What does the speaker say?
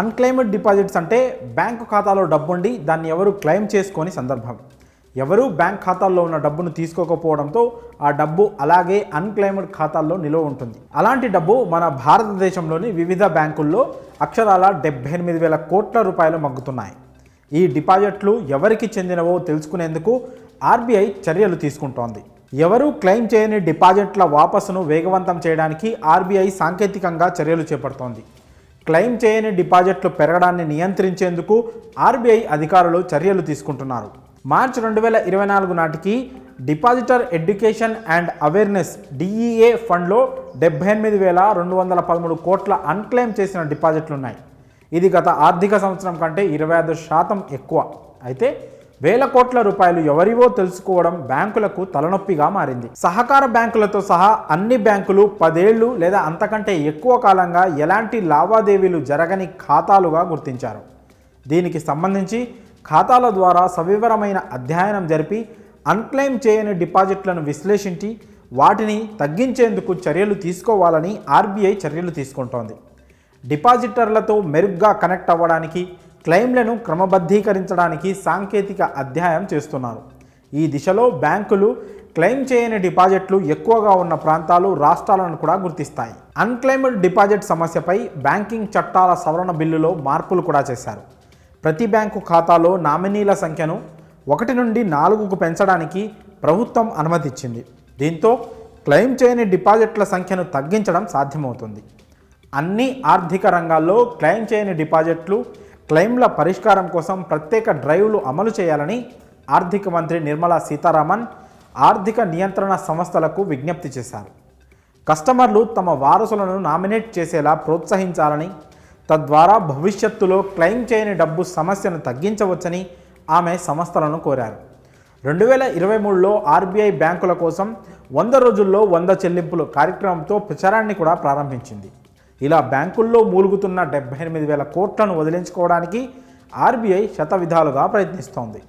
Unclaimed deposits అంటే bank ఖాతాలో డబ్బుండి దాన్ని ఎవరు క్లెయిమ్ చేసుకోని సందర్భం. ఎవరు బ్యాంక్ ఖాతాల్లో ఉన్న డబ్బును తీసుకోకపోవడంతో ఆ డబ్బు అలాగే అన్క్లెయిమ్డ్ ఖాతాల్లో నిల్వ ఉంటుంది. అలాంటి డబ్బు మన భారతదేశంలోని వివిధ బ్యాంకుల్లో అక్షరాల 78,000 కోట్ల రూపాయలు మగ్గుతున్నాయి. ఈ డిపాజిట్లు ఎవరికి చెందినవో తెలుసుకునేందుకు ఆర్బీఐ చర్యలు తీసుకుంటోంది. ఎవరు క్లెయిమ్ చేయని డిపాజిట్ల వాపసును వేగవంతం చేయడానికి ఆర్బీఐ సాంకేతికంగా చర్యలు చేపడుతోంది. క్లెయిమ్ చేయని డిపాజిట్లు పెరగడాన్ని నియంత్రించేందుకు ఆర్బీఐ అధికారులు చర్యలు తీసుకుంటున్నారు. మార్చి 2024 నాటికి depositor education and awareness DEA ఫండ్లో 78,213 కోట్ల అన్క్లెయిమ్ చేసిన డిపాజిట్లున్నాయి. ఇది గత ఆర్థిక సంవత్సరం కంటే 25% ఎక్కువ. అయితే వేల కోట్ల రూపాయలు ఎవరివో తెలుసుకోవడం బ్యాంకులకు తలనొప్పిగా మారింది. సహకార బ్యాంకులతో సహా అన్ని బ్యాంకులు 10 ఏళ్లు లేదా అంతకంటే ఎక్కువ కాలంగా ఎలాంటి లావాదేవీలు జరగని ఖాతాలుగా గుర్తించారు. దీనికి సంబంధించి ఖాతాల ద్వారా సవివరమైన అధ్యయనం జరిపి అన్క్లెయిమ్ చేయని డిపాజిట్లను విశ్లేషించి వాటిని తగ్గించేందుకు చర్యలు తీసుకోవాలని ఆర్బీఐ చర్యలు తీసుకుంటోంది. డిపాజిటర్లతో మెరుగ్గా కనెక్ట్ అవ్వడానికి, క్లెయిమ్లను క్రమబద్ధీకరించడానికి సాంకేతిక అధ్యయనం చేస్తున్నారు. ఈ దిశలో బ్యాంకులు క్లెయిమ్ చేయని డిపాజిట్లు ఎక్కువగా ఉన్న ప్రాంతాలు, రాష్ట్రాలను కూడా గుర్తిస్తాయి. అన్క్లెయిమ్డ్ డిపాజిట్ సమస్యపై బ్యాంకింగ్ చట్టాల సవరణ బిల్లులో మార్పులు కూడా చేశారు. ప్రతి బ్యాంకు ఖాతాలో నామినీల సంఖ్యను 1 నుండి 4కు పెంచడానికి ప్రభుత్వం అనుమతిచ్చింది. దీంతో క్లెయిమ్ చేయని డిపాజిట్ల సంఖ్యను తగ్గించడం సాధ్యమవుతుంది. అన్ని ఆర్థిక రంగాల్లో క్లెయిమ్ చేయని డిపాజిట్లు, క్లెయిమ్ల పరిష్కారం కోసం ప్రత్యేక డ్రైవ్లు అమలు చేయాలని ఆర్థిక మంత్రి నిర్మలా సీతారామన్ ఆర్థిక నియంత్రణ సంస్థలకు విజ్ఞప్తి చేశారు. కస్టమర్లు తమ వారసులను నామినేట్ చేసేలా ప్రోత్సహించాలని, తద్వారా భవిష్యత్తులో క్లెయిమ్ చేయని డబ్బు సమస్యను తగ్గించవచ్చని ఆమె సంస్థలను కోరారు. 2023లో ఆర్బీఐ బ్యాంకుల కోసం 100 రోజుల్లో 100 చెల్లింపులు కార్యక్రమంతో ప్రచారాన్ని కూడా ప్రారంభించింది. ఇలా బ్యాంకుల్లో మూలుగుతున్న 78,000 కోట్లను వదిలించుకోవడానికి ఆర్బీఐ శతవిధాలుగా ప్రయత్నిస్తోంది.